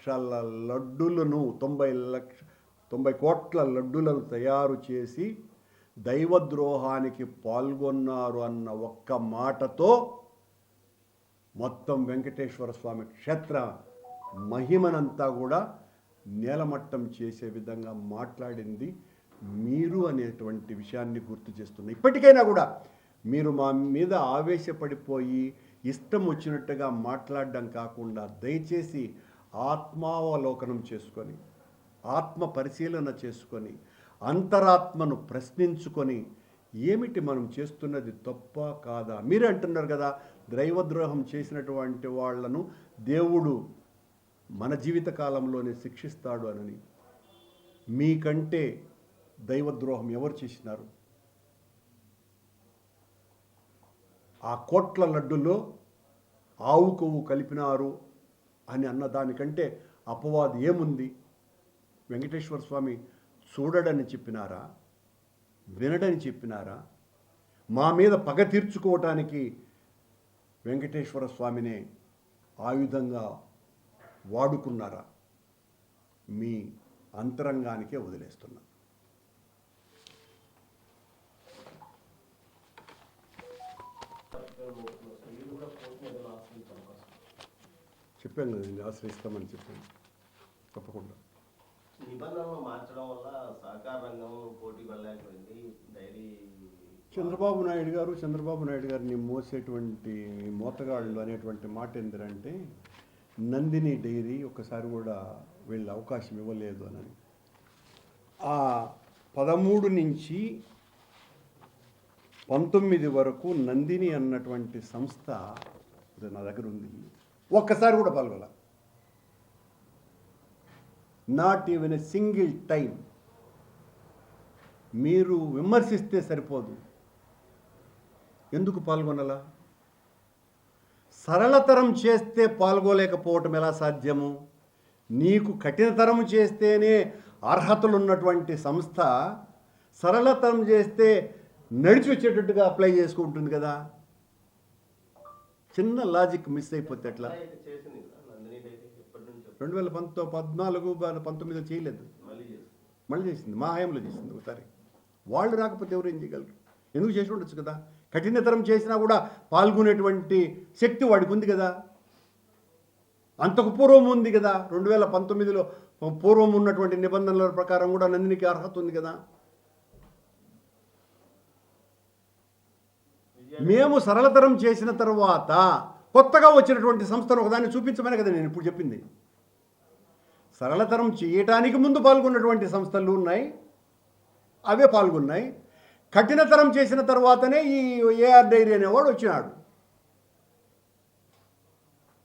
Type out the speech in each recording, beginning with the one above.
లక్షల లడ్డులను 90 కోట్ల లడ్డులను తయారు చేసి దైవద్రోహానికి పాల్గొన్నారు అన్న ఒక్క మాటతో మొత్తం వెంకటేశ్వర స్వామి క్షేత్ర మహిమనంతా కూడా నేలమట్టం చేసే విధంగా మాట్లాడింది మీరు అనేటువంటి విషయాన్ని గుర్తు చేస్తుంది. ఇప్పటికైనా కూడా మీరు మా మీద ఆవేశపడిపోయి ఇష్టం వచ్చినట్టుగా మాట్లాడడం కాకుండా దయచేసి ఆత్మావలోకనం చేసుకొని, ఆత్మ పరిశీలన చేసుకొని, అంతరాత్మను ప్రశ్నించుకొని ఏమిటి మనం చేస్తున్నది తప్ప కాదా? మీరే అంటున్నారు కదా, దైవద్రోహం చేసినటువంటి వాళ్లను దేవుడు మన జీవిత కాలంలోనే శిక్షిస్తాడు అని. మీకంటే దైవద్రోహం ఎవరు చేసినారు? ఆ కోట్ల లడ్డులో ఆవు కొవ్వు కలిపినారు అని అన్నదానికంటే అపవాదు ఏముంది? వెంకటేశ్వర స్వామి చూడడని చెప్పినారా? వినడని చెప్పినారా? మా మీద పగ తీర్చుకోవటానికి వెంకటేశ్వర స్వామినే ఆయుధంగా వాడుకున్నారా? మీ అంతరంగానికే వదిలేస్తున్నా. చెప్పాను కదండి, ఆశ్రయిస్తామని చెప్పాను. తప్పకుండా నిబంధనలు మార్చడం వల్ల సహకార రంగం పోటీ వెళ్ళలేకపోయింది. డైరీ చంద్రబాబు నాయుడు గారిని మోసేటువంటి మోతగాళ్ళు అనేటువంటి మాట ఏంటంటే, నందిని డైరీ ఒకసారి కూడా వీళ్ళు అవకాశం ఇవ్వలేదు అని. ఆ 13 నుంచి 19 వరకు నందిని అన్నటువంటి సంస్థ నా దగ్గర ఉంది. ఒక్కసారి కూడా పాల్గొల, not even a single time. మీరు విమర్శిస్తే సరిపోదు, ఎందుకు పాల్గొనాలా? సరళతరం చేస్తే పాల్గొలేకపోవటం ఎలా సాధ్యము? నీకు కఠినతరం చేస్తేనే అర్హతలు ఉన్నటువంటి సంస్థ సరళతరం చేస్తే నడిచి వచ్చేటట్టుగా అప్లై చేసుకుంటుంది కదా. చిన్న లాజిక్ మిస్ అయిపోతే ఎట్లా? 2014-19 చేయలేదు, మళ్ళీ చేసింది. మా హయాంలో చేసింది ఒకసారి. వాళ్ళు రాకపోతే ఎవరు ఏం చేయగలరు? ఎందుకు చేసి ఉండొచ్చు కదా. కఠినతరం చేసినా కూడా పాల్గొనేటువంటి శక్తి వాడికి ఉంది కదా. అంతకు పూర్వం ఉంది కదా. 2019లో పూర్వం ఉన్నటువంటి నిబంధనల ప్రకారం కూడా నందినికి అర్హత ఉంది కదా. మేము సరళతరం చేసిన తర్వాత కొత్తగా వచ్చినటువంటి సంస్థను ఒకదాన్ని చూపించమని కదా నేను ఇప్పుడు చెప్పింది. సరళతరం చేయటానికి ముందు పాల్గొన్నటువంటి సంస్థలు ఉన్నాయి, అవే పాల్గొన్నాయి. కఠినతరం చేసిన తర్వాతనే ఈ ఏఆర్ డైరీ అనేవాడు వచ్చినాడు.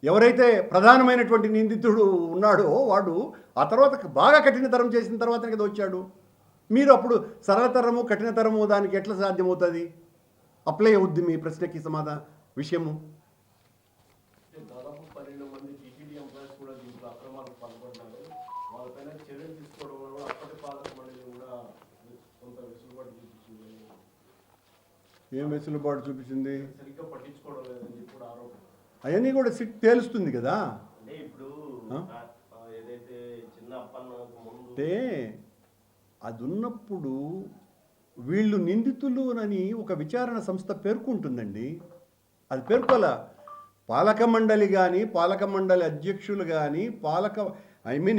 ఎవరైతే ప్రధానమైనటువంటి నిందితుడు ఉన్నాడో వాడు ఆ తర్వాత బాగా కఠినతరం చేసిన తర్వాతనే కదా వచ్చాడు. మీరు అప్పుడు సరళతరము కఠినతరము దానికి ఎట్లా సాధ్యమవుతుంది? అప్లై అవుద్ది మీ ప్రశ్నకి సమాధాన విషయము. దాదాపు 12 మంది టీటీడీ ఎంప్లాయీస్ కూడా దీంట్లో అక్రమాలకు పాల్పడ్డారు. వాళ్ళపైన చర్యలు తీసుకోవడం వల్ల అప్పటి పాలక మండలి కూడా కొంత వెసులుబాటు చూపించింది. ఏం వెసులుబాటు చూపించింది? సరిగ్గా పట్టించుకోవడం లేదని చెప్పి కూడా ఆరోపణ. అవన్నీ కూడా సిట్ తేలుస్తుంది కదా. అంటే ఇప్పుడు ఏదైతే చిన్న అప్పన్నకు ముందు అంటే అది ఉన్నప్పుడు వీళ్ళు నిందితులు అని ఒక విచారణ సంస్థ పేర్కొంటుందండి. అది పేర్కోల. పాలక మండలి కానీ, పాలక మండలి అధ్యక్షులు కానీ,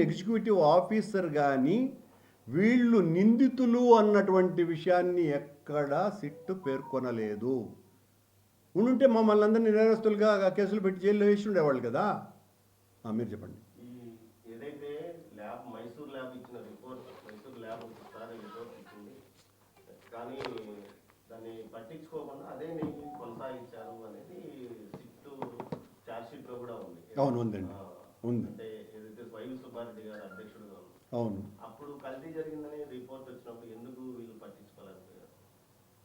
ఎగ్జిక్యూటివ్ ఆఫీసర్ కానీ వీళ్ళు నిందితులు అన్నటువంటి విషయాన్ని ఎక్కడా సిట్టు పేర్కొనలేదు. ఉండుంటే మమ్మల్ని అందరినీ నేరస్తులుగా కేసులు పెట్టి జైల్లో వేసి ఉండేవాళ్ళు కదా. మీరు చెప్పండి. ఏదైతే ల్యాబ్ మైసూర్ ల్యాబ్ ఇచ్చిన రిపోర్ట్, మైసూర్ ల్యాబ్ ఒకసారి రిపోర్ట్ ఇచ్చింది కానీ దాన్ని పట్టించుకోకుండా అదే నెయ్యి కొనసాగించారు అనేది సిట్టు ఛార్జ్షీట్లో కూడా ఉంది. అవును, ఉందండి, ఉంది. అంటే ఏదైతే వైవి సుబ్బారెడ్డి గారు అధ్యక్షుడుగా ఉంది, అవును. అప్పుడు కల్తీ జరిగిందని రిపోర్ట్ వచ్చినప్పుడు ఎందుకు వీళ్ళు పట్టించుకోలేకపోయారు?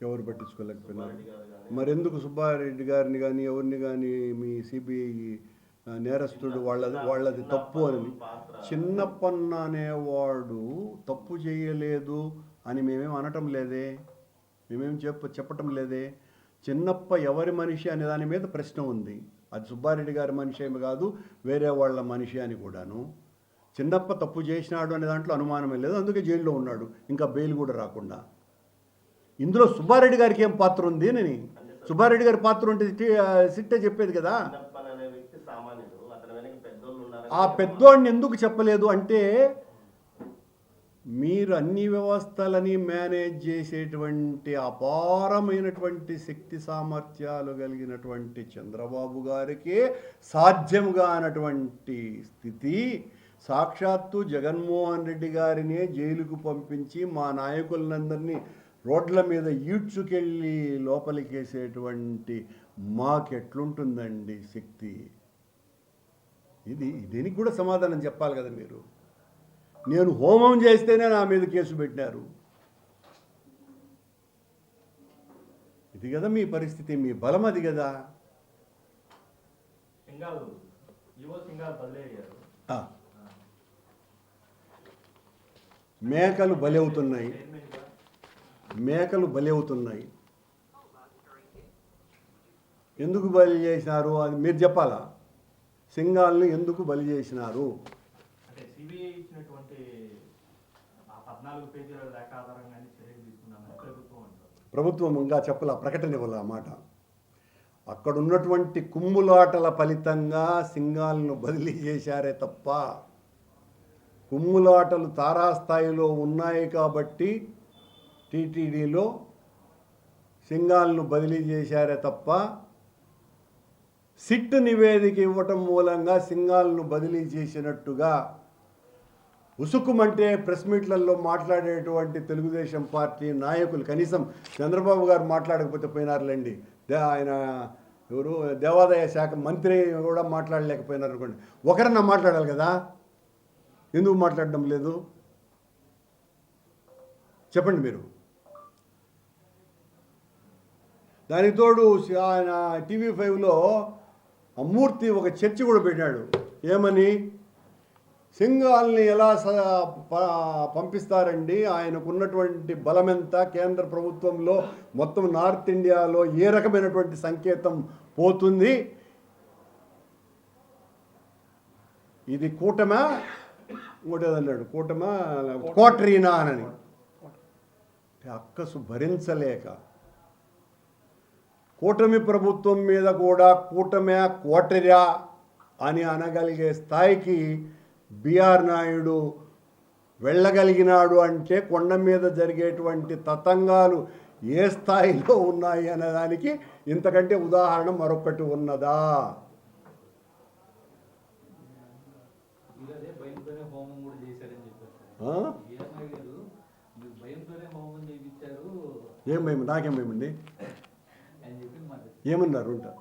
ఎవరు పట్టించుకోలేకపోయినారు? సుబ్బారెడ్డి మరి ఎందుకు సుబ్బారెడ్డి గారిని కానీ ఎవరిని కానీ మీ సిబిఐ నేరస్తుడు వాళ్ళది తప్పు అని? చిన్నప్పన్న అనేవాడు తప్పు చేయలేదు అని మేమేం అనటం లేదే, మేమేం చెప్పటం లేదే. చిన్నప్ప ఎవరి మనిషి అనే దాని మీద ప్రశ్న ఉంది. అది సుబ్బారెడ్డి గారి మనిషి ఏమి కాదు, వేరే వాళ్ళ మనిషి అని కూడాను. చిన్నప్ప తప్పు చేసినాడు అనే దాంట్లో అనుమానమే లేదు, అందుకే జైల్లో ఉన్నాడు, ఇంకా బెయిల్ కూడా రాకుండా. ఇందులో సుబ్బారెడ్డి గారికి ఏం పాత్ర ఉంది అని, సుబ్బారెడ్డి గారి పాత్ర ఉంటే సిట్టే చెప్పేది కదా. చిన్నప్పన్ అనే వ్యక్తి సామాన్యుడు, అతని వెనక పెద్దోళ్ళు ఉన్నారు. ఆ పెద్దోడిని ఎందుకు చెప్పలేదు అంటే, మీరు అన్ని వ్యవస్థలని మేనేజ్ చేసేటువంటి అపారమైనటువంటి శక్తి సామర్థ్యాలు కలిగినటువంటి చంద్రబాబు గారికి సాధ్యం కానటువంటి స్థితి సాక్షాత్తు జగన్మోహన్ రెడ్డి గారినే జైలుకు పంపించి మా నాయకులందరినీ రోడ్ల మీద ఈడ్చుకెళ్ళి లోపలికేసేటువంటి మాకెట్లుంటుందండి శక్తి? దీనికి కూడా సమాధానం చెప్పాలి కదా మీరు. నేను హోమం చేస్తేనే నా మీద కేసు పెట్టినారు. ఇది కదా మీ పరిస్థితి, మీ బలం అది కదా. మేకలు బలవుతున్నాయి, మేకలు బలవుతున్నాయి. ఎందుకు బలి చేసినారు అది మీరు చెప్పాలా? సింగాల్ని ఎందుకు బలి చేసినారు? ప్రభుత్వం ఇంకా చెప్పాల, ప్రకటన ఇవ్వాల మాట. అక్కడ ఉన్నటువంటి కుమ్ములాటల ఫలితంగా సింగాలను బదిలీ చేశారే తప్ప, కుమ్ములాటలు తారాస్థాయిలో ఉన్నాయి కాబట్టి టీటీడీలో సింగాలను బదిలీ చేశారే తప్ప, సిట్ నివేదిక ఇవ్వటం మూలంగా సింగాలను బదిలీ చేసినట్టుగా ఉసుకుమంటే ప్రెస్ మీట్లలో మాట్లాడేటువంటి తెలుగుదేశం పార్టీ నాయకులు, కనీసం చంద్రబాబు గారు మాట్లాడకపోతే పోయినారులేండి, ఆయన ఎవరు దేవాదాయ శాఖ మంత్రి కూడా మాట్లాడలేకపోయినారు అనుకోండి, ఒకరన్నా మాట్లాడాలి కదా. ఎందుకు మాట్లాడడం లేదు చెప్పండి మీరు. దానికి తోడు ఆయన TV5లో అమూర్తి ఒక చర్చ కూడా పెట్టాడు. ఏమని? సింగాల్ని ఎలా పంపిస్తారండి, ఆయనకున్నటువంటి బలం ఎంత, కేంద్ర ప్రభుత్వంలో మొత్తం నార్త్ ఇండియాలో ఏ రకమైనటువంటి సంకేతం పోతుంది, ఇది కూటమా ఇంకోటేదన్నాడు, కూటమా కోటరీనా అని. అక్కసు భరించలేక కూటమి ప్రభుత్వం మీద కూడా కూటమే కోటరా అని అనగలిగే స్థాయికి బిఆర్ నాయుడు వెళ్ళగలిగినాడు అంటే కొండ మీద జరిగేటువంటి తతంగాలు ఏ స్థాయిలో ఉన్నాయి అనేదానికి ఇంతకంటే ఉదాహరణ మరొకటి ఉన్నదా? ఏం భయం? నాకేం భయమండి? ఏమన్నారు ఉంటా?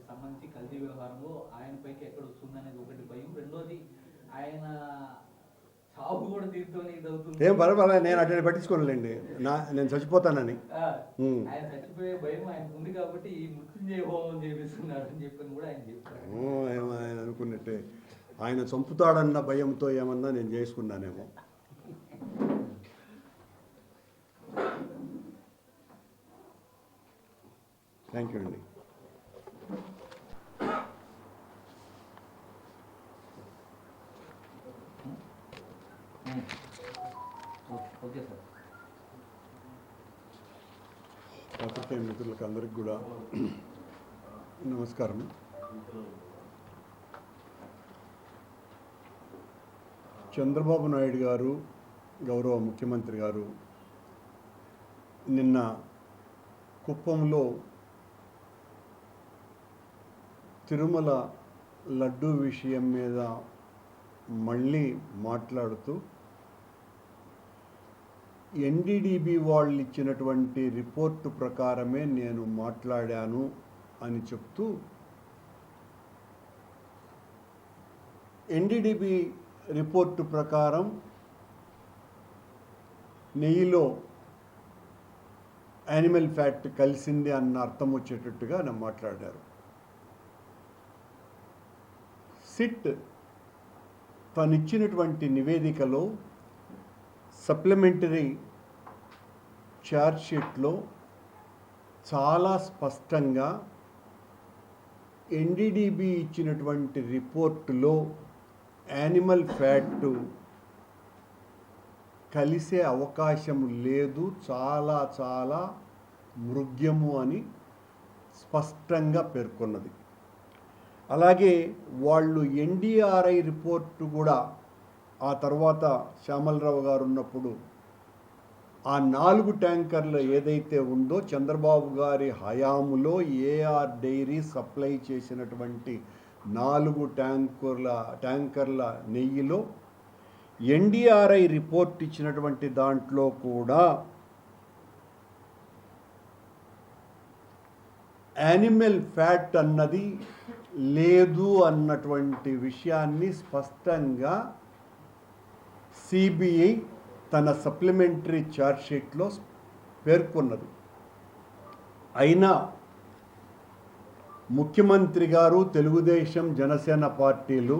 సంబంధించి కల్తీ వ్యవహారంలో ఆయన పైకి ఎక్కడ వస్తుందనేది ఒకటి భయం. రెండోది ఆయన చావు కూడా తీరుతోనే ఇదవుతుంది. ఏం పర్వాలేదు, నేను అటు పట్టించుకోలేండి, నేను చచ్చిపోతానని. ఆయన చచ్చిపోయే భయం ఆయనకు ఉంది కాబట్టి ఈ మృత్యుంజయ హోమం చేపిస్తున్నాడు అని చెప్పని కూడా ఆయన చెప్తారు. ఆయన అనుకున్నట్టే ఆయన చంపుతాడన్న భయంతో ఏమన్నా నేను చేసుకున్నానేమో. థ్యాంక్ యూ అండి. Okay sir. పత్రికా మిత్రులకు అందరికి కూడా నమస్కారం. చంద్రబాబు నాయుడు గారు, గౌరవ ముఖ్యమంత్రి గారు నిన్న కుప్పంలో తిరుమల లడ్డూ విషయం మీద మళ్ళీ మాట్లాడుతూ ఎన్డీడీబీ వాళ్ళు ఇచ్చినటువంటి రిపోర్టు ప్రకారమే నేను మాట్లాడాను అని చెప్తూ, ఎన్డీడీబీ రిపోర్టు ప్రకారం నెయ్యిలో యానిమల్ ఫ్యాట్ కలిసింది అన్న అర్థం వచ్చేటట్టుగా నేను మాట్లాడారు. సిట్ తనిచ్చినటువంటి నివేదికలో సప్లిమెంటరీ ఛార్జ్షీట్లో చాలా స్పష్టంగా ఎన్డీడీబీ ఇచ్చినటువంటి రిపోర్టులో యానిమల్ ఫ్యాట్ కలిసే అవకాశం లేదు, చాలా చాలా మృగ్యము అని స్పష్టంగా పేర్కొన్నది. అలాగే వాళ్ళు ఎన్డీఆర్ఐ రిపోర్టు కూడా ఆ తర్వాత శ్యామలరావు గారు ఉన్నప్పుడు ఆ 4 ట్యాంకర్లు ఏదైతే ఉందో చంద్రబాబు గారి హయాములో ఏఆర్ డైరీ సప్లై చేసినటువంటి 4 ట్యాంకర్ల నెయ్యిలో ఎన్డీఆర్ఐ రిపోర్ట్ ఇచ్చినటువంటి దాంట్లో కూడా యానిమల్ ఫ్యాట్ అన్నది లేదు అన్నటువంటి విషయాన్ని స్పష్టంగా సిబిఐ తన సప్లిమెంటరీ ఛార్జ్షీట్లో పేర్కొన్నది. అయినా ముఖ్యమంత్రి గారు, తెలుగుదేశం, జనసేన పార్టీలు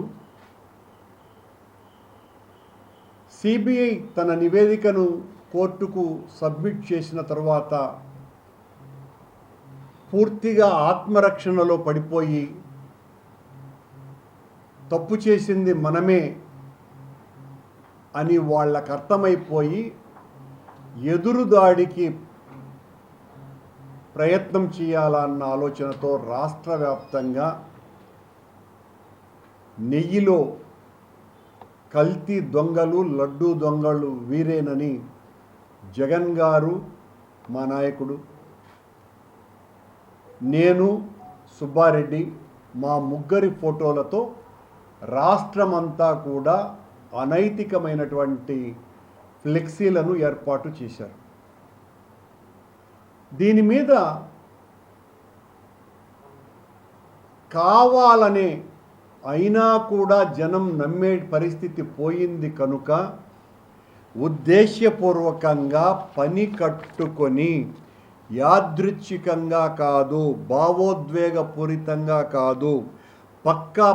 సిబిఐ తన నివేదికను కోర్టుకు సబ్మిట్ చేసిన తర్వాత పూర్తిగా ఆత్మరక్షణలో పడిపోయి తప్పు చేసింది మనమే అని వాళ్ళకు అర్థమైపోయి ఎదురుదాడికి ప్రయత్నం చేయాలన్న ఆలోచనతో రాష్ట్ర వ్యాప్తంగా నెయ్యిలో కల్తీ దొంగలు, లడ్డూ దొంగలు వీరేనని జగన్ గారు, మా నాయకుడు, నేను, సుబ్బారెడ్డి, మా ముగ్గురి ఫోటోలతో రాష్ట్రమంతా కూడా అనైతికమైనటువంటి ఫ్లెక్సీలను ఏర్పాటు చేశారు. దీని మీద కావాలనే అయినా కూడా జనం నమ్మే పరిస్థితి పోయింది కనుక ఉద్దేశ్యపూర్వకంగా పని కట్టుకొని యాదృచ్ఛికంగా కాదు, భావోద్వేగపూరితంగా కాదు, పక్కా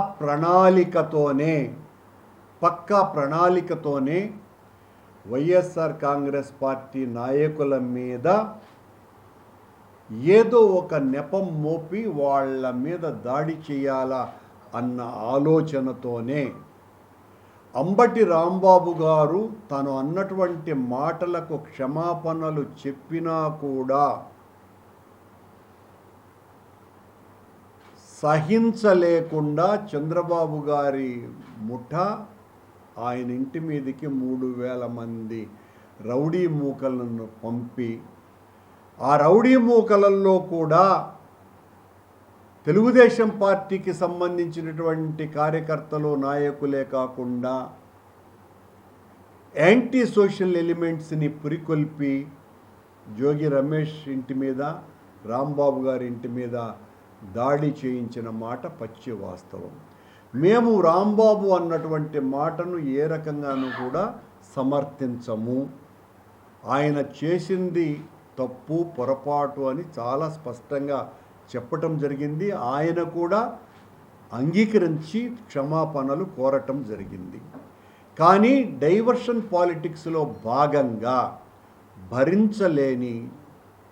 ప్రణాళికతోనే వైఎస్ఆర్ కాంగ్రెస్ పార్టీ నాయకుల మీద ఏదో ఒక నెపం మోపి వాళ్ళ మీద దాడి చేయాలా అన్న ఆలోచనతోనే అంబటి రాంబాబు గారు తను అన్నటువంటి మాటలకు క్షమాపణలు చెప్పినా కూడా సహించలేకుండా చంద్రబాబు గారి ముఠా ఆయన ఇంటి మీదకి 3,000 మంది రౌడీ మూకలను పంపి, ఆ రౌడీ మూకలలో కూడా తెలుగుదేశం పార్టీకి సంబంధించినటువంటి కార్యకర్తలు, నాయకులే కాకుండా యాంటీ సోషల్ ఎలిమెంట్స్ని పురికొల్పి జోగి రమేష్ ఇంటి మీద, రాంబాబు గారి ఇంటి మీద దాడి చేయించిన మాట పచ్చి వాస్తవం. మేము రాంబాబు అన్నటువంటి మాటను ఏ రకంగానూ కూడా సమర్థించము. ఆయన చేసింది తప్పు, పొరపాటు అని చాలా స్పష్టంగా చెప్పటం జరిగింది. ఆయన కూడా అంగీకరించి క్షమాపణలు కోరటం జరిగింది. కానీ డైవర్షన్ పాలిటిక్స్లో భాగంగా భరించలేని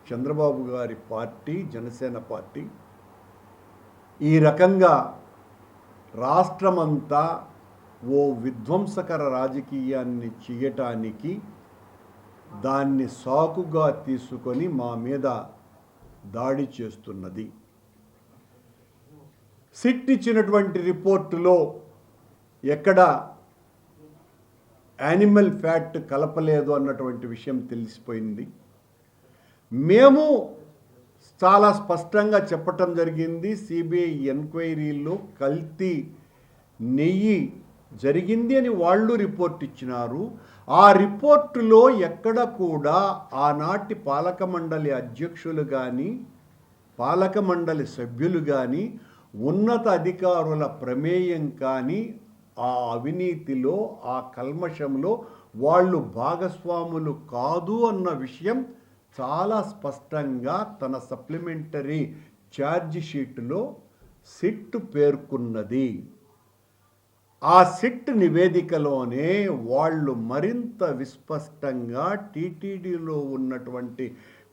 చంద్రబాబు గారి పార్టీ, జనసేన పార్టీ ఈ రకంగా రాష్ట్రమంతా ఓ విధ్వంసకర రాజకీయాన్ని చేయటానికి దాన్ని సాకుగా తీసుకొని మా మీద దాడి చేస్తున్నది. సిట్ ఇచ్చినటువంటి రిపోర్టులో ఎక్కడ యానిమల్ ఫ్యాట్ కలపలేదు అన్నటువంటి విషయం తెలిసిపోయింది. మేము చాలా స్పష్టంగా చెప్పటం జరిగింది. సిబిఐ ఎంక్వైరీలో కల్తీ నెయ్యి జరిగింది అని వాళ్ళు రిపోర్ట్ ఇచ్చినారు. ఆ రిపోర్టులో ఎక్కడ కూడా ఆనాటి పాలక మండలి అధ్యక్షులు కానీ, పాలక మండలి సభ్యులు కానీ, ఉన్నత అధికారుల ప్రమేయం కానీ ఆ అవినీతిలో, ఆ కల్మషంలో వాళ్ళు భాగస్వాములు కాదు అన్న విషయం చాలా స్పష్టంగా తన సప్లిమెంటరీ ఛార్జ్ షీట్లో సిట్ పేర్కొన్నది. ఆ సిట్ నివేదికలోనే వాళ్ళు మరింత విస్పష్టంగా టీటీడీలో ఉన్నటువంటి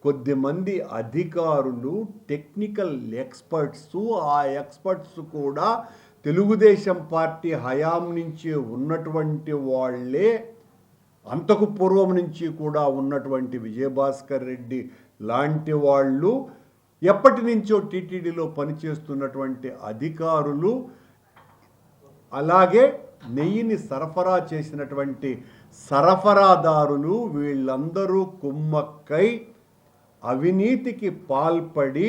కొద్దిమంది అధికారులు, టెక్నికల్ ఎక్స్పర్ట్స్, ఆ ఎక్స్పర్ట్స్ కూడా తెలుగుదేశం పార్టీ హయాం నుంచి ఉన్నటువంటి వాళ్ళే, అంతకు పూర్వం నుంచి కూడా ఉన్నటువంటి విజయభాస్కర్ రెడ్డి లాంటి వాళ్ళు, ఎప్పటి నుంచో టీటీడీలో పనిచేస్తున్నటువంటి అధికారులు, అలాగే నెయ్యిని సరఫరా చేసినటువంటి సరఫరాదారులు, వీళ్ళందరూ కుమ్మక్కై అవినీతికి పాల్పడి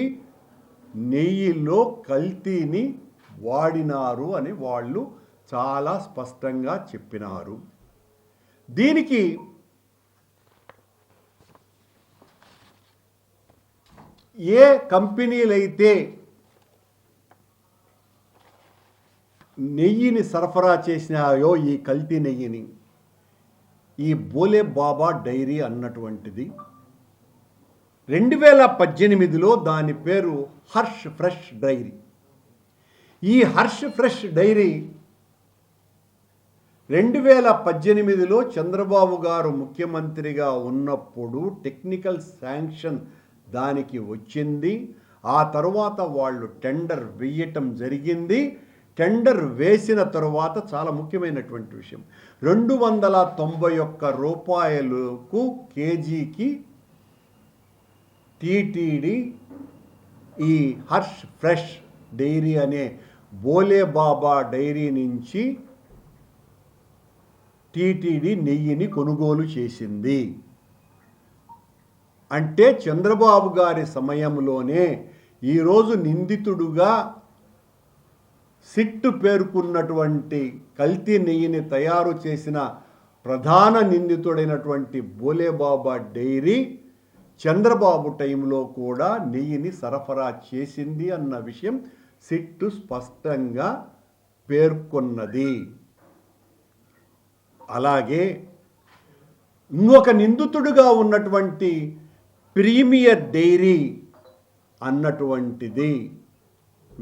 నెయ్యిలో కల్తీని వాడినారు అని వాళ్ళు చాలా స్పష్టంగా చెప్పినారు. దీనికి ఏ కంపెనీలైతే నెయ్యిని సరఫరా చేసినాయో, ఈ కల్తీ నెయ్యిని, ఈ బోలే బాబా డైరీ అన్నటువంటిది 2018లో దాని పేరు హర్ష్ ఫ్రెష్ డైరీ. ఈ హర్ష్ ఫ్రెష్ డైరీ 2018లో చంద్రబాబు గారు ముఖ్యమంత్రిగా ఉన్నప్పుడు టెక్నికల్ శాంక్షన్ దానికి వచ్చింది. ఆ తర్వాత వాళ్ళు టెండర్ వేయటం జరిగింది. టెండర్ వేసిన తరువాత చాలా ముఖ్యమైనటువంటి విషయం, 291 రూపాయలకు కేజీకి టీటీడీ ఈ హర్ష్ ఫ్రెష్ డైరీ అనే బోలే బాబా డైరీ నుంచి టీటీడీ నెయ్యిని కొనుగోలు చేసింది. అంటే చంద్రబాబు గారి సమయంలోనే ఈరోజు నిందితుడుగా సిట్టు పేర్కొన్నటువంటి కల్తీ నెయ్యిని తయారు చేసిన ప్రధాన నిందితుడైనటువంటి బోలేబాబా డైరీ చంద్రబాబు టైంలో కూడా నెయ్యిని సరఫరా చేసింది అన్న విషయం సిట్టు స్పష్టంగా పేర్కొన్నది. అలాగే ఇంకొక నిందితుడుగా ఉన్నటువంటి ప్రీమియర్ డైరీ అన్నటువంటిది,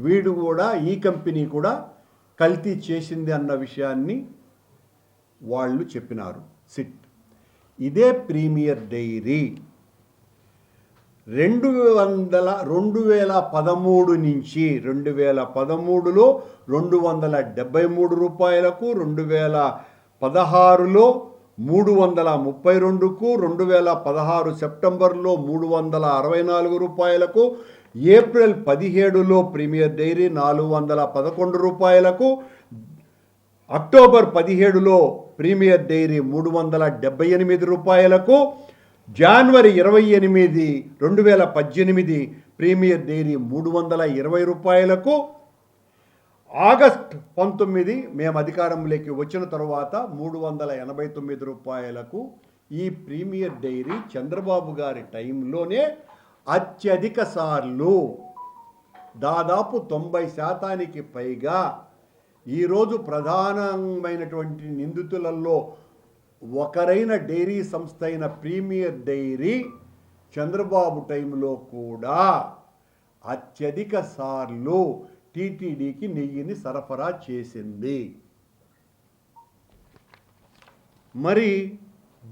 వీడు కూడా, ఈ కంపెనీ కూడా కల్తీ చేసింది అన్న విషయాన్ని వాళ్ళు చెప్పినారు సిట్. ఇదే ప్రీమియర్ డైరీ 2013 నుంచి 2013లో 273 రూపాయలకు, 2016లో 332కు, 2016 సెప్టెంబర్లో 364 రూపాయలకు, ఏప్రిల్ 17లో ప్రీమియర్ డైరీ 411 రూపాయలకు, అక్టోబర్ 17లో ప్రీమియర్ డైరీ 378 రూపాయలకు, జనవరి 28, 2018 ప్రీమియర్ డైరీ 320 రూపాయలకు, ఆగస్ట్ 19 మేము అధికారంలోకి వచ్చిన తర్వాత 389 రూపాయలకు ఈ ప్రీమియర్ డైరీ చంద్రబాబు గారి టైంలోనే అత్యధిక సార్లు, దాదాపు 90% పైగా, ఈరోజు ప్రధానమైనటువంటి నిందితులలో ఒకరైన డైరీ సంస్థ అయిన ప్రీమియర్ డైరీ చంద్రబాబు టైంలో కూడా అత్యధిక సార్లు టీటీడీకి నెయ్యిని సరఫరా చేసింది. మరి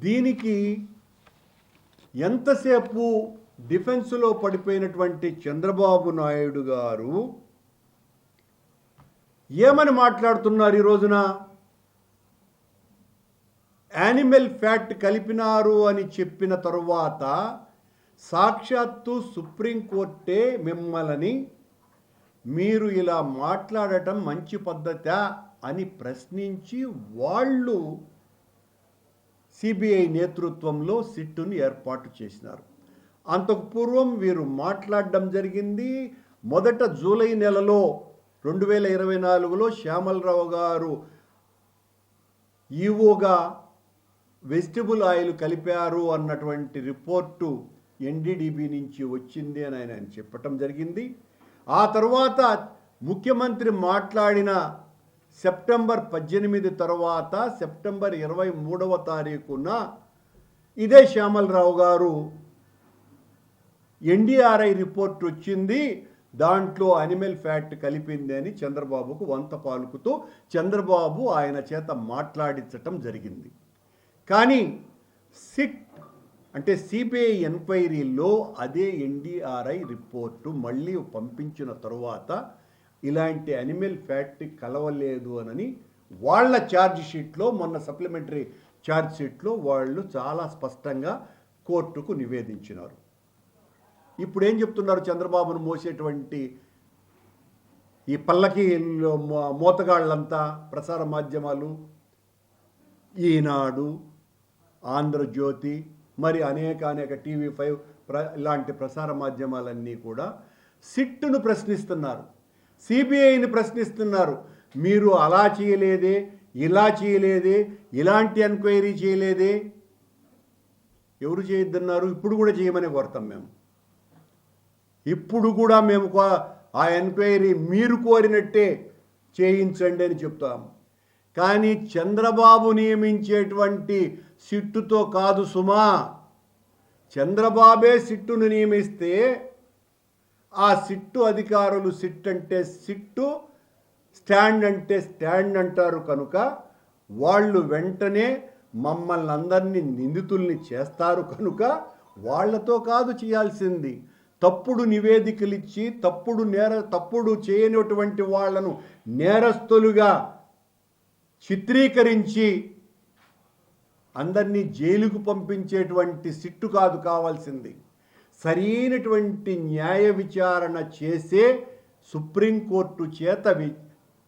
దీనికి ఎంతసేపు డిఫెన్స్లో పడిపోయినటువంటి చంద్రబాబు నాయుడు గారు ఏమని మాట్లాడుతున్నారు ఈ రోజున? యానిమల్ ఫ్యాట్ కలిపినారు అని చెప్పిన తరువాత సాక్షాత్తు సుప్రీంకోర్టే మిమ్మల్ని మీరు ఇలా మాట్లాడటం మంచి పద్ధతా అని ప్రశ్నించి వాళ్ళు సిబిఐ నేతృత్వంలో సిట్టును ఏర్పాటు చేసినారు. అంతకు పూర్వం వీరు మాట్లాడడం జరిగింది. మొదట జూలై నెలలో 2024లో శ్యామలరావు గారు ఈవోగా వెజిటబుల్ ఆయిల్ కలిపారు అన్నటువంటి రిపోర్టు ఎన్డీడీబీ నుంచి వచ్చింది అని ఆయన చెప్పటం జరిగింది. ఆ తర్వాత ముఖ్యమంత్రి మాట్లాడిన సెప్టెంబర్ 18 తర్వాత సెప్టెంబర్ 23వ తారీఖున ఇదే శ్యామలరావు గారు ఎన్డీఆర్ఐ రిపోర్ట్ వచ్చింది, దాంట్లో అనిమల్ ఫ్యాట్ కలిపింది అని చంద్రబాబుకు వంత పాలుకుతూ చంద్రబాబు ఆయన చేత మాట్లాడించటం జరిగింది. కానీ సిట్ అంటే సిబిఐ ఎంక్వైరీలో అదే ఎన్డీఆర్ఐ రిపోర్టు మళ్ళీ పంపించిన తరువాత ఇలాంటి అనిమల్ ఫ్యాక్టరీ కలవలేదు అని వాళ్ళ ఛార్జ్ షీట్లో, మొన్న సప్లిమెంటరీ ఛార్జ్ షీట్లో వాళ్ళు చాలా స్పష్టంగా కోర్టుకు నివేదించినారు. ఇప్పుడు ఏం చెప్తున్నారు? చంద్రబాబును మోసేటువంటి ఈ పల్లకి మోతగాళ్ళంతా ప్రసార మాధ్యమాలు, ఈనాడు, ఆంధ్రజ్యోతి, మరి అనేక టీవీ5 ఇలాంటి ప్రసార మాధ్యమాలన్నీ కూడా సిట్టును ప్రశ్నిస్తున్నారు, సిబిఐని ప్రశ్నిస్తున్నారు. మీరు అలా చేయలేదే, ఇలా చేయలేదే, ఇలాంటి ఎంక్వైరీ చేయలేదే. ఎవరు చేయొద్దన్నారు? ఇప్పుడు కూడా చేయమని కోరుతాం మేము. ఇప్పుడు కూడా మేము ఆ ఎంక్వైరీ మీరు కోరినట్టే చేయించండి అని చెప్తాం. కానీ చంద్రబాబు నియమించేటువంటి సిట్టుతో కాదు సుమా. చంద్రబాబే సిట్టును నియమిస్తే ఆ సిట్టు అధికారులు సిట్ అంటే సిట్టు, స్టాండ్ అంటే స్టాండ్ అంటారు. కనుక వాళ్ళు వెంటనే మమ్మల్ని అందరినీ నిందితుల్ని చేస్తారు. కనుక వాళ్లతో కాదు చేయాల్సింది. తప్పుడు నివేదికలు ఇచ్చి తప్పుడు చేయనటువంటి వాళ్లను నేరస్తులుగా చిత్రీకరించి అందరినీ జైలుకు పంపించేటువంటి సిట్టు కాదు కావాల్సింది. సరైనటువంటి న్యాయ విచారణ చేసే సుప్రీంకోర్టు చేత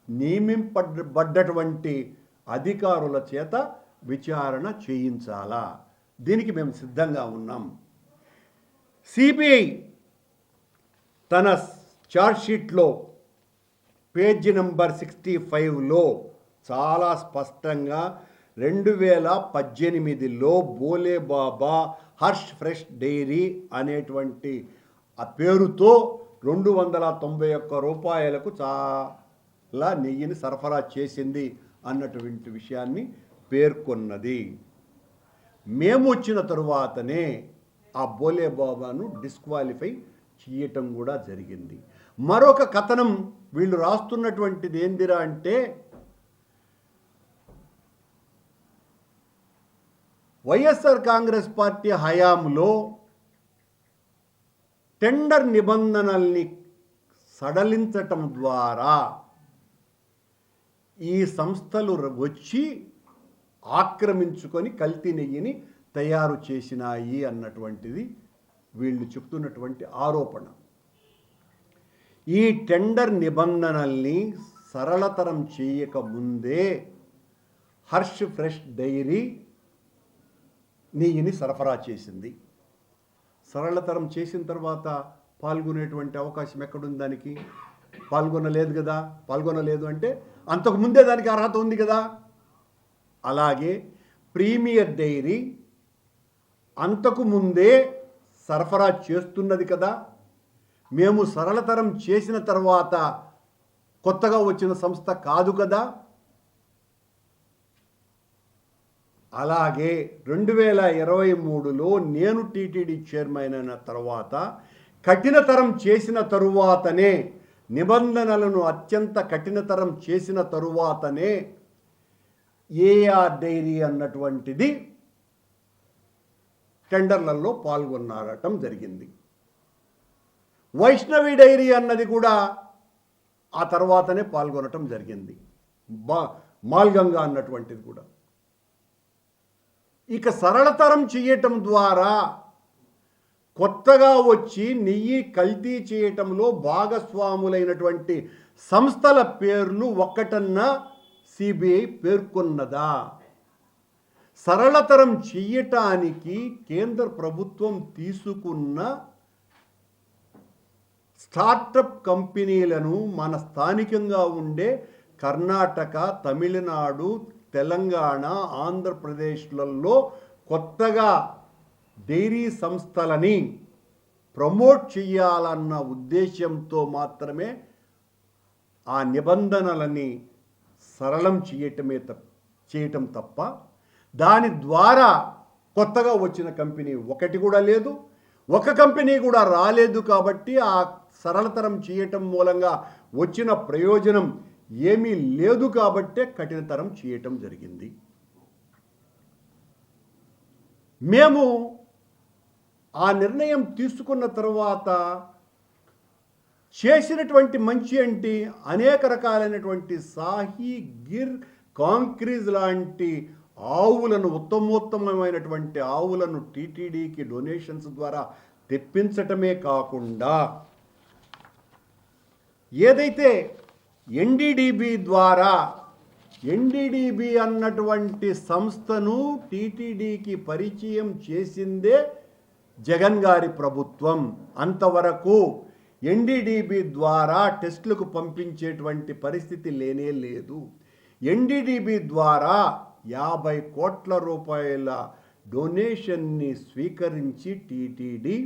నియమింపబడ్డటువంటి అధికారుల చేత విచారణ చేయించాలా. దీనికి మేము సిద్ధంగా ఉన్నాం. సిబిఐ తన ఛార్జ్షీట్లో పేజీ నెంబర్ 65లో చాలా స్పష్టంగా 2018లో బోలే బాబా హర్ష్ ఫ్రెష్ డైరీ అనేటువంటి ఆ పేరుతో 291 రూపాయలకు చాలా నెయ్యిని సరఫరా చేసింది అన్నటువంటి విషయాన్ని పేర్కొన్నది. మేము వచ్చిన తరువాతనే ఆ బోలే బాబాను డిస్క్వాలిఫై చేయటం కూడా జరిగింది. మరొక కథనం వీళ్ళు రాస్తున్నటువంటిది ఏందిరా అంటే, వైఎస్ఆర్ కాంగ్రెస్ పార్టీ హయాంలో టెండర్ నిబంధనల్ని సడలించటం ద్వారా ఈ సంస్థలు వచ్చి ఆక్రమించుకొని కల్తీ నెయ్యిని తయారు చేసినాయి అన్నటువంటిది వీళ్ళు చెప్తున్నటువంటి ఆరోపణ. ఈ టెండర్ నిబంధనల్ని సరళతరం చేయకముందే హర్ష్ ఫ్రెష్ డైరీ నెయ్యిని సరఫరా చేసింది. సరళతరం చేసిన తర్వాత పాల్గొనేటువంటి అవకాశం ఎక్కడుంది? దానికి పాల్గొనలేదు కదా. పాల్గొనలేదు అంటే అంతకుముందే దానికి అర్హత ఉంది కదా. అలాగే ప్రీమియర్ డైరీ అంతకుముందే సరఫరా చేస్తున్నది కదా. మేము సరళతరం చేసిన తర్వాత కొత్తగా వచ్చిన సంస్థ కాదు కదా. అలాగే 2023లో నేను టీటీడీ చైర్మన్ అయిన తర్వాత కఠినతరం చేసిన తరువాతనే, నిబంధనలను అత్యంత కఠినతరం చేసిన తరువాతనే ఏఆర్ డైరీ అన్నటువంటిది టెండర్లలో పాల్గొనడం జరిగింది. వైష్ణవి డైరీ అన్నది కూడా ఆ తర్వాతనే పాల్గొనటం జరిగింది. మాల్గంగా అన్నటువంటిది కూడా. ఇక సరళతరం చేయటం ద్వారా కొత్తగా వచ్చి నెయ్యి కల్తీ చేయటంలో భాగస్వాములైనటువంటి సంస్థల పేర్లు ఒక్కటన్నా సిబిఐ పేర్కొన్నదా? సరళతరం చెయ్యటానికి కేంద్ర ప్రభుత్వం తీసుకున్న స్టార్టప్ కంపెనీలను మన స్థానికంగా ఉండే కర్ణాటక, తమిళనాడు, తెలంగాణ, ఆంధ్రప్రదేశ్లలో కొత్తగా డైరీ సంస్థలని ప్రమోట్ చేయాలన్న ఉద్దేశంతో మాత్రమే ఆ నిబంధనలని సరళం చేయటం తప్ప దాని ద్వారా కొత్తగా వచ్చిన కంపెనీ ఒకటి కూడా లేదు. ఒక కంపెనీ కూడా రాలేదు. కాబట్టి ఆ సరళతరం చేయటం మూలంగా వచ్చిన ప్రయోజనం ఏమీ లేదు. కాబట్టే కఠినతరం చేయటం జరిగింది. మేము ఆ నిర్ణయం తీసుకున్న తర్వాత చేసినటువంటి మంచి ఏంటి, అనేక రకాలైనటువంటి సాహి, గిర్, కాంక్రీజ్ లాంటి ఆవులను, ఉత్తమోత్తమైనటువంటి ఆవులను టీటీడీకి డొనేషన్స్ ద్వారా తెప్పించటమే కాకుండా ఏదైతే ఎన్డీడీబీ ద్వారా, ఎన్డీడీబీ అన్నటువంటి సంస్థను టీటీడీకి పరిచయం చేసిందే జగన్ గారి ప్రభుత్వం. అంతవరకు ఎన్డీడీబీ ద్వారా టెస్టులకు పంపించేటువంటి పరిస్థితి లేనే లేదు. ఎన్డీడీబీ ద్వారా 50 కోట్ల రూపాయల డొనేషన్ని స్వీకరించి టీటీడీ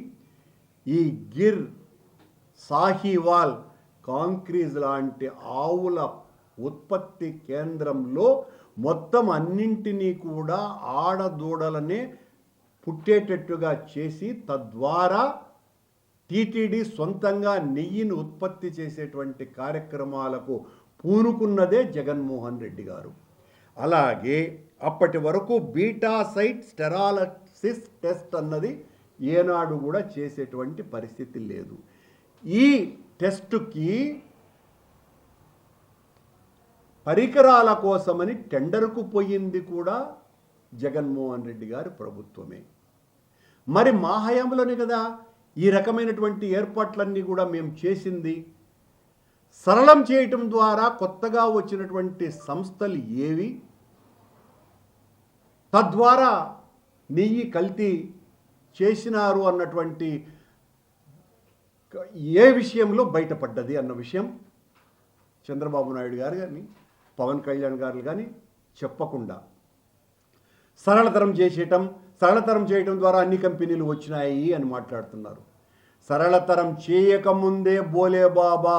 ఈ గిర్, సాహివాల్, కాంక్రీజ్ లాంటి ఆవుల ఉత్పత్తి కేంద్రంలో మొత్తం అన్నింటినీ కూడా ఆడదూడలనే పుట్టేటట్టుగా చేసి తద్వారా టీటీడీ సొంతంగా నెయ్యిని ఉత్పత్తి చేసేటువంటి కార్యక్రమాలకు పూనుకున్నదే జగన్మోహన్ రెడ్డి గారు. అలాగే అప్పటి వరకు బీటా సైట్ స్టెరాలసిస్ టెస్ట్ అన్నది ఏనాడు కూడా చేసేటువంటి పరిస్థితి లేదు. ఈ టెస్టుకి పరికరాల కోసమని టెండర్కు పోయింది కూడా జగన్మోహన్ రెడ్డి గారి ప్రభుత్వమే. మరి మా హయాంలోనే కదా ఈ రకమైనటువంటి ఏర్పాట్లన్నీ కూడా మేము చేసింది. సరళం చేయటం ద్వారా కొత్తగా వచ్చినటువంటి సంస్థలు ఏవి, తద్వారా నెయ్యి కల్తీ చేసినారు అన్నటువంటి ఏ విషయంలో బయటపడ్డది అన్న విషయం చంద్రబాబు నాయుడు గారు కానీ పవన్ కళ్యాణ్ గారు కానీ చెప్పకుండా సరళతరం చేయటం ద్వారా అన్ని కంపెనీలు వచ్చినాయి అని మాట్లాడుతున్నారు. సరళతరం చేయకముందే బోలే బాబా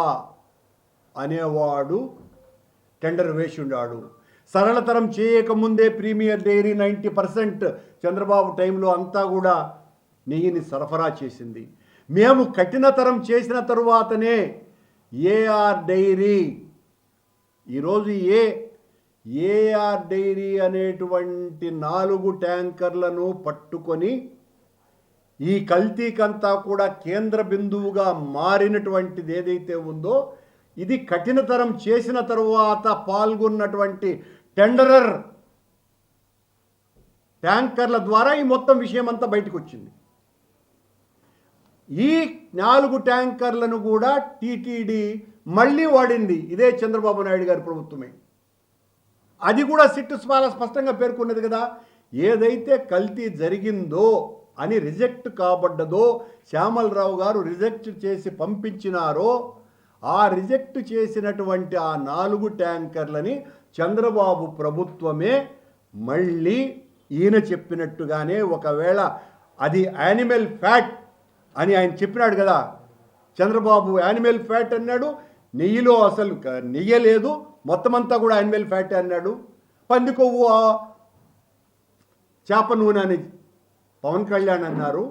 అనేవాడు టెండర్ వేసి ఉన్నాడు. సరళతరం చేయకముందే ప్రీమియర్ డైరీ 90% చంద్రబాబు టైంలో అంతా కూడా నెయ్యిని సరఫరా చేసింది. మేము కఠినతరం చేసిన తరువాతనే ఏఆర్ డైరీ, ఈరోజు ఏఆర్ డైరీ అనేటువంటి 4 ట్యాంకర్లను పట్టుకొని ఈ కల్తీకంతా కూడా కేంద్ర బిందువుగా మారినటువంటిది ఏదైతే ఉందో, ఇది కఠినతరం చేసిన తరువాత పాల్గొన్నటువంటి టెండరర్ ట్యాంకర్ల ద్వారా ఈ మొత్తం విషయం అంతా బయటకు వచ్చింది. ఈ 4 ట్యాంకర్లను కూడా టీటీడీ మళ్ళీ వాడింది ఇదే చంద్రబాబు నాయుడు గారి ప్రభుత్వమే. అది కూడా సిట్టు చాలా స్పష్టంగా పేర్కొన్నది కదా. ఏదైతే కల్తీ జరిగిందో అని రిజెక్ట్ కాబడ్డదో, శ్యామలరావు గారు రిజెక్ట్ చేసి పంపించినారో, ఆ రిజెక్ట్ చేసినటువంటి ఆ 4 ట్యాంకర్లని చంద్రబాబు ప్రభుత్వమే మళ్ళీ ఈయన చెప్పినట్టుగానే, ఒకవేళ అది యానిమల్ ఫ్యాట్ అని ఆయన చెప్పినాడు కదా, చంద్రబాబు యానిమల్ ఫ్యాట్ అన్నాడు, నెయ్యిలో అసలు నెయ్యి లేదు, మొత్తం అంతా కూడా యానిమల్ ఫ్యాట్ అన్నాడు. పంది కొవ్వు, చేప నూనె అని పవన్ కళ్యాణ్ అన్నారు.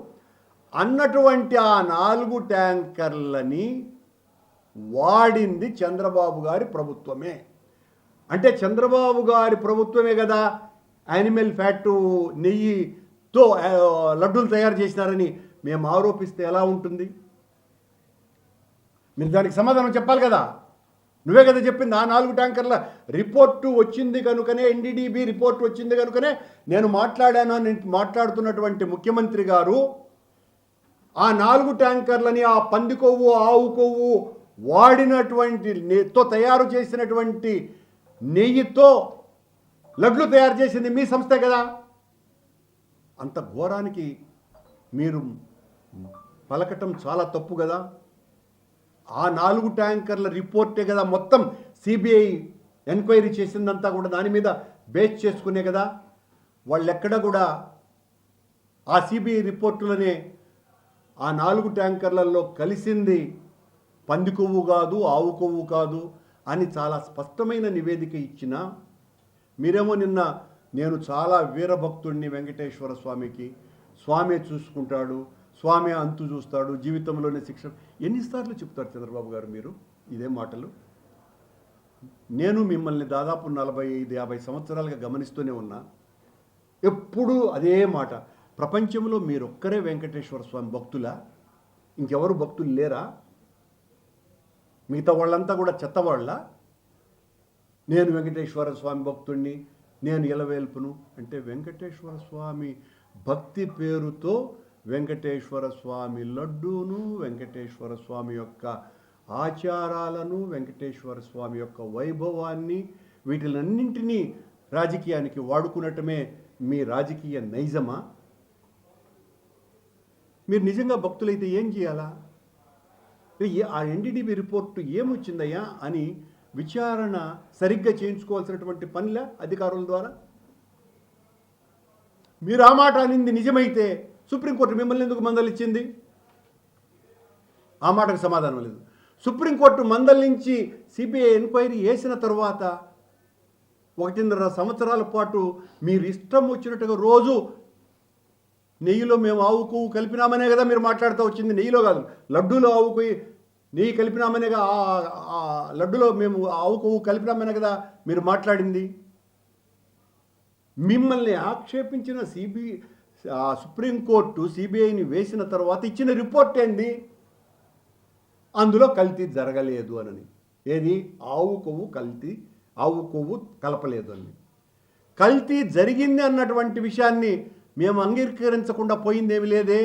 అన్నటువంటి ఆ 4 ట్యాంకర్లని వాడింది చంద్రబాబు గారి ప్రభుత్వమే. అంటే చంద్రబాబు గారి ప్రభుత్వమే కదా యానిమల్ ఫ్యాట్ నెయ్యితో లడ్డూలు తయారు చేసినారని మేము ఆరోపిస్తే ఎలా ఉంటుంది? మీరు దానికి సమాధానం చెప్పాలి కదా. నువ్వే కదా చెప్పింది. ఆ 4 ట్యాంకర్ల రిపోర్టు వచ్చింది కనుకనే, ఎన్డీడీబీ రిపోర్టు వచ్చింది కనుకనే నేను మాట్లాడాను అని మాట్లాడుతున్నటువంటి ముఖ్యమంత్రి గారు ఆ 4 ట్యాంకర్లని ఆ పంది కొవ్వు, ఆవు కొవ్వు వాడినటువంటి తో తయారు చేసినటువంటి నెయ్యితో లడ్లు తయారు చేసింది మీ సంస్థే కదా. అంత ఘోరానికి మీరు పలకటం చాలా తప్పు కదా. ఆ 4 ట్యాంకర్ల రిపోర్టే కదా మొత్తం సిబిఐ ఎంక్వైరీ చేసిందంతా కూడా దాని మీద బేస్ చేసుకునే కదా. వాళ్ళు ఎక్కడ కూడా ఆ సిబిఐ రిపోర్టులనే ఆ 4 ట్యాంకర్లలో కలిసింది పంది కొవ్వు కాదు, ఆవు కొవ్వు కాదు అని చాలా స్పష్టమైన నివేదిక ఇచ్చిన మీరేమో నిన్న నేను చాలా వీరభక్తుడిని వెంకటేశ్వర స్వామికి, స్వామి చూసుకుంటాడు, స్వామి అంతు చూస్తాడు, జీవితంలోనే శిక్ష, ఎన్నిసార్లు చెప్తారు చంద్రబాబు గారు మీరు ఇదే మాటలు? నేను మిమ్మల్ని దాదాపు 45-50 సంవత్సరాలుగా గమనిస్తూనే ఉన్నా. ఎప్పుడూ అదే మాట. ప్రపంచంలో మీరొక్కరే వెంకటేశ్వర స్వామి భక్తులా? ఇంకెవరు భక్తులు లేరా? మిగతా వాళ్ళంతా కూడా చెత్తవాళ్ళ? నేను వెంకటేశ్వర స్వామి భక్తుణ్ణి, నేను ఇలవేల్పును అంటే వెంకటేశ్వర స్వామి భక్తి పేరుతో వెంకటేశ్వర స్వామి లడ్డూను, వెంకటేశ్వర స్వామి యొక్క ఆచారాలను, వెంకటేశ్వర స్వామి యొక్క వైభవాన్ని, వీటిలన్నింటినీ రాజకీయానికి వాడుకునటమే మీ రాజకీయ నైజమా? మీరు నిజంగా భక్తులైతే ఏం చేయాలా? ఆ ఎన్డీడీబీ రిపోర్టు ఏమొచ్చిందయ్యా అని విచారణ సరిగ్గా చేయించుకోవాల్సినటువంటి పనిలా అధికారుల ద్వారా? మీరు ఆ మాట అనింది నిజమైతే సుప్రీంకోర్టు మిమ్మల్ని ఎందుకు మందలిచ్చింది? ఆ మాటకు సమాధానం లేదు. సుప్రీంకోర్టు మందలించి సిబిఐ ఎంక్వైరీ చేసిన తర్వాత 1.5 సంవత్సరాల పాటు మీరు ఇష్టం వచ్చినట్టుగా రోజు నెయ్యిలో మేము ఆవు కొవ్వు కలిపినామనే కదా మీరు మాట్లాడుతూ వచ్చింది. నెయ్యిలో కాదు, లడ్డూలో ఆవు కొయ్యి నెయ్యి కలిపినామనేగా, ఆ లడ్డులో మేము ఆవు కొవ్వు కలిపినామనే కదా మీరు మాట్లాడింది. మిమ్మల్ని ఆక్షేపించిన సుప్రీంకోర్టు సిబిఐని వేసిన తర్వాత ఇచ్చిన రిపోర్ట్ ఏంది? అందులో కల్తీ జరగలేదు అని. ఏది? ఆవు కొవ్వు కలపలేదు అని. కల్తీ జరిగింది అన్నటువంటి విషయాన్ని మేము అంగీకరించకుండా పోయిందేమి లేదే.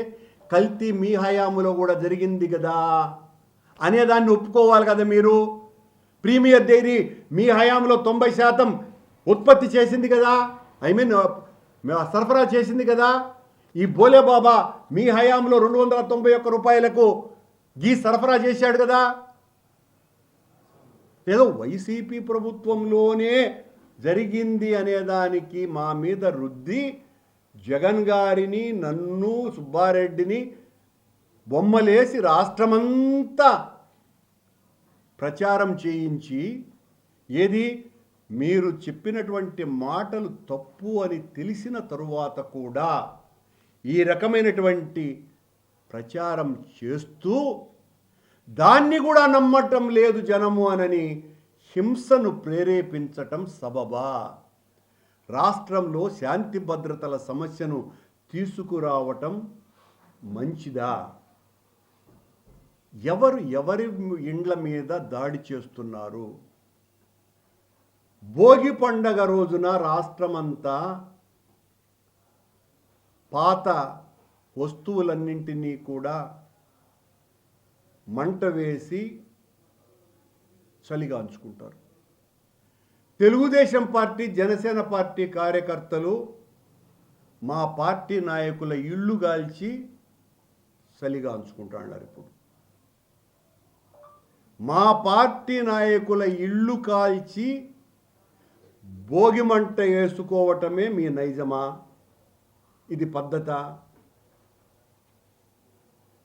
కల్తీ మీ హయాములో కూడా జరిగింది కదా అనేదాన్ని ఒప్పుకోవాలి కదా మీరు. ప్రీమియర్ డైరీ మీ హయాంలో 90% ఉత్పత్తి చేసింది కదా, సరఫరా చేసింది కదా. ఈ బోలే బాబా మీ హయాంలో 291 రూపాయలకు గీ సరఫరా చేశాడు కదా. ఏదో వైసీపీ ప్రభుత్వంలోనే జరిగింది అనేదానికి మా మీద రుద్ది జగన్ గారిని, నన్ను, సుబ్బారెడ్డిని బొమ్మలేసి రాష్ట్రమంతా ప్రచారం చేయించి, ఏది మీరు చెప్పినటువంటి మాటలు తప్పు అని తెలిసిన తరువాత కూడా ఈ రకమైనటువంటి ప్రచారం చేస్తూ దాన్ని కూడా నమ్మటం లేదు జనము అనని హింసను ప్రేరేపించటం సబబా? రాష్ట్రంలో శాంతి భద్రతల సమస్యను తీసుకురావటం మంచిదా? ఎవరి ఇండ్ల మీద దాడి చేస్తున్నారు? భోగి పండగ రోజున రాష్ట్రమంతా పాత వస్తువులన్నింటినీ కూడా మంట వేసి చలిగాంచుకుంటారు. తెలుగుదేశం పార్టీ, జనసేన పార్టీ కార్యకర్తలు మా పార్టీ నాయకుల ఇళ్ళు గాల్చి చలిగాంచుకుంటున్నారు. ఇప్పుడు మా పార్టీ నాయకుల ఇళ్ళు కాల్చి భోగి మంట వేసుకోవటమే మీ నైజమా? ఇది పద్ధత?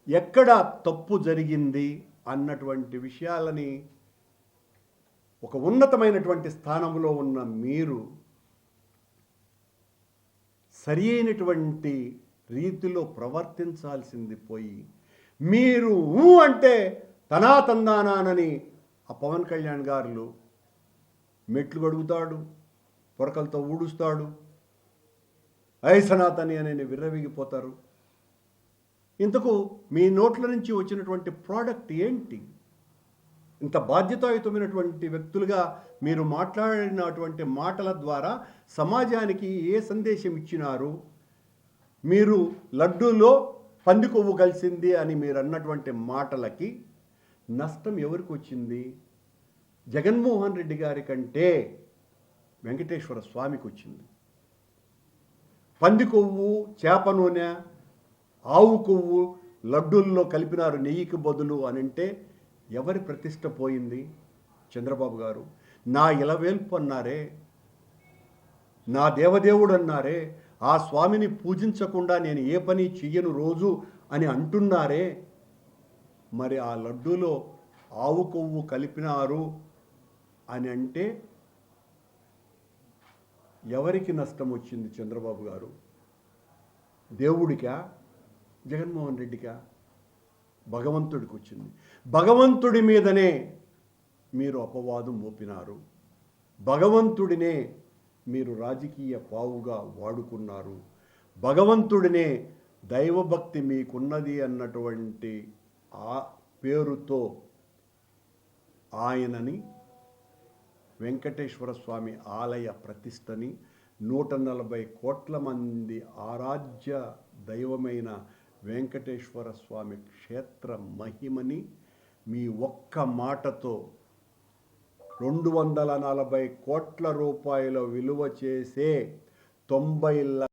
ఎక్కడ తప్పు జరిగింది అన్నటువంటి విషయాలని ఒక ఉన్నతమైనటువంటి స్థానంలో ఉన్న మీరు సరి అయినటువంటి రీతిలో ప్రవర్తించాల్సింది పోయి, మీరు అంటే తనాతందానానని ఆ పవన్ కళ్యాణ్ గారు మెట్లు గడుగుతాడు, పొరకలతో ఊడుస్తాడు, సనాతని అని విర్రవీగిపోతారు. ఇంతకు మీ నోట్ల నుంచి వచ్చినటువంటి ప్రోడక్ట్ ఏంటి? ఇంత బాధ్యతాయుతమైనటువంటి వ్యక్తులుగా మీరు మాట్లాడినటువంటి మాటల ద్వారా సమాజానికి ఏ సందేశం ఇచ్చినారు? మీరు లడ్డూలో పంది కొవ్వు కలిసింది అని మీరు అన్నటువంటి మాటలకి నష్టం ఎవరికి వచ్చింది? జగన్మోహన్ రెడ్డి గారి కంటే వెంకటేశ్వర స్వామికి వచ్చింది. పంది కొవ్వు, చేప నూనె, ఆవు కొవ్వు లడ్డూల్లో కలిపినారు నెయ్యికి బదులు అని అంటే ఎవరి ప్రతిష్ట పోయింది? చంద్రబాబు గారు నా ఇలవేల్పు అన్నారే, నా దేవదేవుడు అన్నారే, ఆ స్వామిని పూజించకుండా నేను ఏ పని చెయ్యను రోజు అని అంటున్నారే, మరి ఆ లడ్డూలో ఆవు కొవ్వు కలిపినారు అని అంటే ఎవరికి నష్టం వచ్చింది? చంద్రబాబు గారు దేవుడికా, జగన్మోహన్ రెడ్డికా? భగవంతుడికి వచ్చింది. భగవంతుడి మీదనే మీరు అపవాదం మోపినారు. భగవంతుడినే మీరు రాజకీయ పావుగా వాడుకున్నారు. భగవంతుడినే దైవభక్తి మీకున్నది అన్నటువంటి ఆ పేరుతో ఆయనని వెంకటేశ్వర స్వామి ఆలయ ప్రతిష్టని 140 కోట్ల మంది ఆరాధ్య దైవమైన వెంకటేశ్వర స్వామి క్షేత్ర మహిమని మీ ఒక్క మాటతో 240 కోట్ల రూపాయల విలువ చేసే 90